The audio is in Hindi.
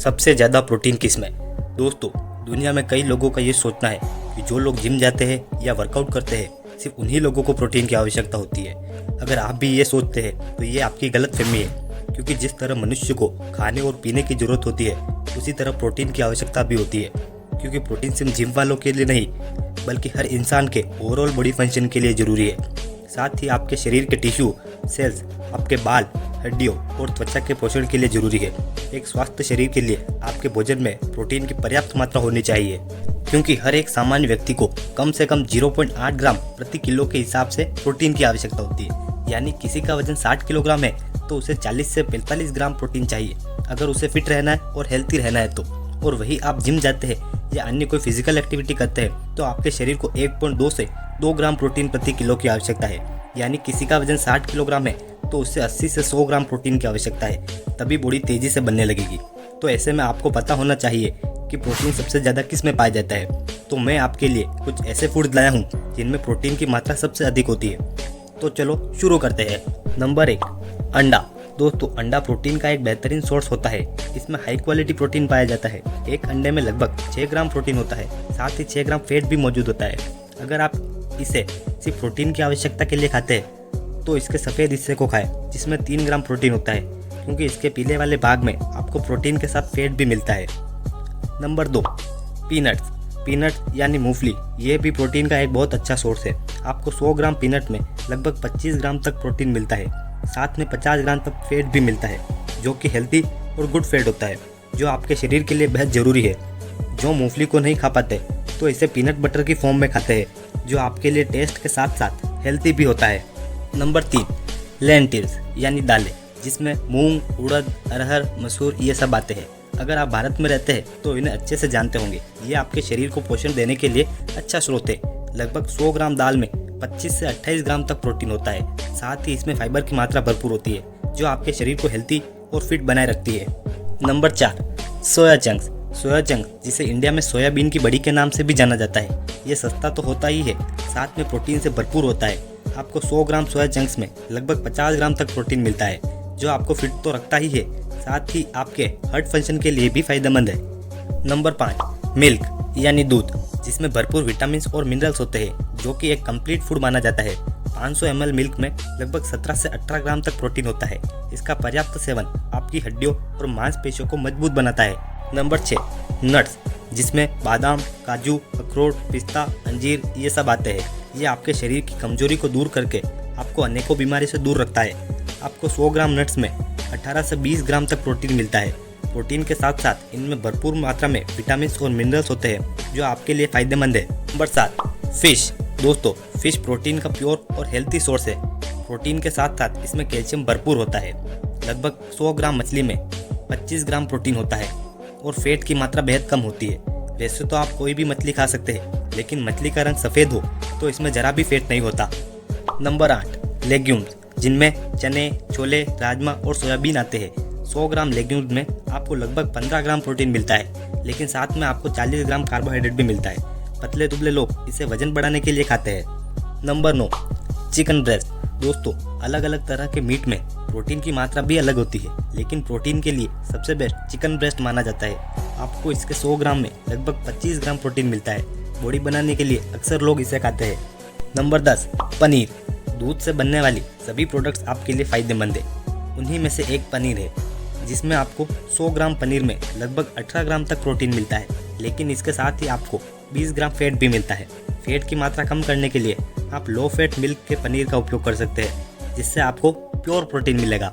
सबसे ज़्यादा प्रोटीन किसमें? दोस्तों, दुनिया में कई लोगों का ये सोचना है कि जो लोग जिम जाते हैं या वर्कआउट करते हैं सिर्फ उन्हीं लोगों को प्रोटीन की आवश्यकता होती है। अगर आप भी ये सोचते हैं तो ये आपकी गलतफहमी है, क्योंकि जिस तरह मनुष्य को खाने और पीने की ज़रूरत होती है उसी तरह प्रोटीन की आवश्यकता भी होती है। क्योंकि प्रोटीन सिर्फ जिम वालों के लिए नहीं बल्कि हर इंसान के ओवरऑल बॉडी फंक्शन के लिए ज़रूरी है। साथ ही आपके शरीर के टिश्यू, सेल्स, आपके बाल, हड्डियों और त्वचा के पोषण के लिए जरूरी है। एक स्वस्थ शरीर के लिए आपके भोजन में प्रोटीन की पर्याप्त मात्रा होनी चाहिए, क्योंकि हर एक सामान्य व्यक्ति को कम से कम 0.8 ग्राम प्रति किलो के हिसाब से प्रोटीन की आवश्यकता होती है। यानी किसी का वजन 60 किलोग्राम है तो उसे 40 से 45 ग्राम प्रोटीन चाहिए अगर उसे फिट रहना है और हेल्थी रहना है तो। और वही आप जिम जाते हैं या अन्य कोई फिजिकल एक्टिविटी करते हैं तो आपके शरीर को 1.2 से 2 ग्राम प्रोटीन प्रति किलो की आवश्यकता है। यानी किसी का वजन 60 किलोग्राम है तो उससे 80 से 100 ग्राम प्रोटीन की आवश्यकता है, तभी बॉडी तेजी से बनने लगेगी। तो ऐसे में आपको पता होना चाहिए कि प्रोटीन सबसे ज़्यादा किस में पाया जाता है। तो मैं आपके लिए कुछ ऐसे फूड लाया हूँ जिनमें प्रोटीन की मात्रा सबसे अधिक होती है। तो चलो शुरू करते हैं। नंबर 1, अंडा। दोस्तों, अंडा प्रोटीन का एक बेहतरीन सोर्स होता है। इसमें हाई क्वालिटी प्रोटीन पाया जाता है। एक अंडे में लगभग 6 ग्राम प्रोटीन होता है, साथ ही 6 ग्राम फैट भी मौजूद होता है। अगर आप इसे सिर्फ प्रोटीन की आवश्यकता के लिए खाते हैं तो इसके सफ़ेद हिस्से को खाएं जिसमें 3 ग्राम प्रोटीन होता है, क्योंकि इसके पीले वाले भाग में आपको प्रोटीन के साथ फैट भी मिलता है। Number 2, peanuts. पीनट यानी मूंगफली, ये भी प्रोटीन का एक बहुत अच्छा सोर्स है। आपको 100 ग्राम पीनट में लगभग 25 ग्राम तक प्रोटीन मिलता है, साथ में 50 ग्राम तक फैट भी मिलता है, जो कि हेल्थी और गुड फैट होता है, जो आपके शरीर के लिए बेहद ज़रूरी है। जो मूंगफली को नहीं खा पाते तो इसे पीनट बटर की फॉर्म में खाते हैं, जो आपके लिए टेस्ट के साथ साथ हेल्थी भी होता है। नंबर 3, लेंटिल्स यानी दालें, जिसमें मूंग, उड़द, अरहर, मसूर ये सब आते हैं। अगर आप भारत में रहते हैं तो इन्हें अच्छे से जानते होंगे। ये आपके शरीर को पोषण देने के लिए अच्छा स्रोत है। लगभग 100 ग्राम दाल में 25 से 28 ग्राम तक प्रोटीन होता है। साथ ही इसमें फाइबर की मात्रा भरपूर होती है, जो आपके शरीर को हेल्थी और फिट बनाए रखती है। Number 4, soya chunks. Soya chunks, जिसे इंडिया में सोयाबीन की बड़ी के नाम से भी जाना जाता है, ये सस्ता तो होता ही है, साथ में प्रोटीन से भरपूर होता है। आपको 100 ग्राम सोया चंक्स में लगभग 50 ग्राम तक प्रोटीन मिलता है, जो आपको फिट तो रखता ही है, साथ ही आपके हार्ट फंक्शन के लिए भी फायदेमंद है। नंबर 5, मिल्क यानी दूध, जिसमें भरपूर विटामिन और मिनरल्स होते हैं, जो कि एक कंप्लीट फूड माना जाता है। 500 ml मिल्क में लगभग 17 से 18 ग्राम तक प्रोटीन होता है। इसका पर्याप्त सेवन आपकी हड्डियों और मांसपेशियों को मजबूत बनाता है। नंबर 6, नट्स, जिसमें बादाम, काजू, अखरोट, पिस्ता, अंजीर ये सब आते हैं। ये आपके शरीर की कमजोरी को दूर करके आपको अनेकों बीमारी से दूर रखता है। आपको 100 ग्राम नट्स में 18 से 20 ग्राम तक प्रोटीन मिलता है। प्रोटीन के साथ साथ इनमें भरपूर मात्रा में विटामिन और मिनरल्स होते हैं, जो आपके लिए फायदेमंद है। Number 7, fish. दोस्तों, फिश प्रोटीन का प्योर और हेल्थी सोर्स है। प्रोटीन के साथ साथ इसमें कैल्शियम भरपूर होता है। लगभग 100 ग्राम मछली में 25 ग्राम प्रोटीन होता है और फैट की मात्रा बेहद कम होती है। वैसे तो आप कोई भी मछली खा सकते हैं, लेकिन मछली का रंग सफ़ेद हो तो इसमें ज़रा भी फैट नहीं होता। नंबर 8, लेग्यूम्स, जिनमें चने, छोले, राजमा और सोयाबीन आते हैं। 100 ग्राम लेग्यूम्स में आपको लगभग 15 ग्राम प्रोटीन मिलता है, लेकिन साथ में आपको 40 ग्राम कार्बोहाइड्रेट भी मिलता है। पतले दुबले लोग इसे वजन बढ़ाने के लिए खाते हैं। Number 9, chicken breast. दोस्तों, अलग अलग तरह के मीट में प्रोटीन की मात्रा भी अलग होती है, लेकिन प्रोटीन के लिए सबसे बेस्ट चिकन ब्रेस्ट माना जाता है। आपको इसके 100 ग्राम में लगभग 25 ग्राम प्रोटीन मिलता है। बॉडी बनाने के लिए अक्सर लोग इसे खाते हैं। नंबर 10, पनीर। दूध से बनने वाली सभी प्रोडक्ट्स आपके लिए फ़ायदेमंद है। उन्हीं में से एक पनीर है, जिसमें आपको 100 ग्राम पनीर में लगभग 18 ग्राम तक प्रोटीन मिलता है, लेकिन इसके साथ ही आपको 20 ग्राम फैट भी मिलता है। फैट की मात्रा कम करने के लिए आप लो फैट मिल्क के पनीर का उपयोग कर सकते हैं, जिससे आपको प्योर प्रोटीन मिलेगा।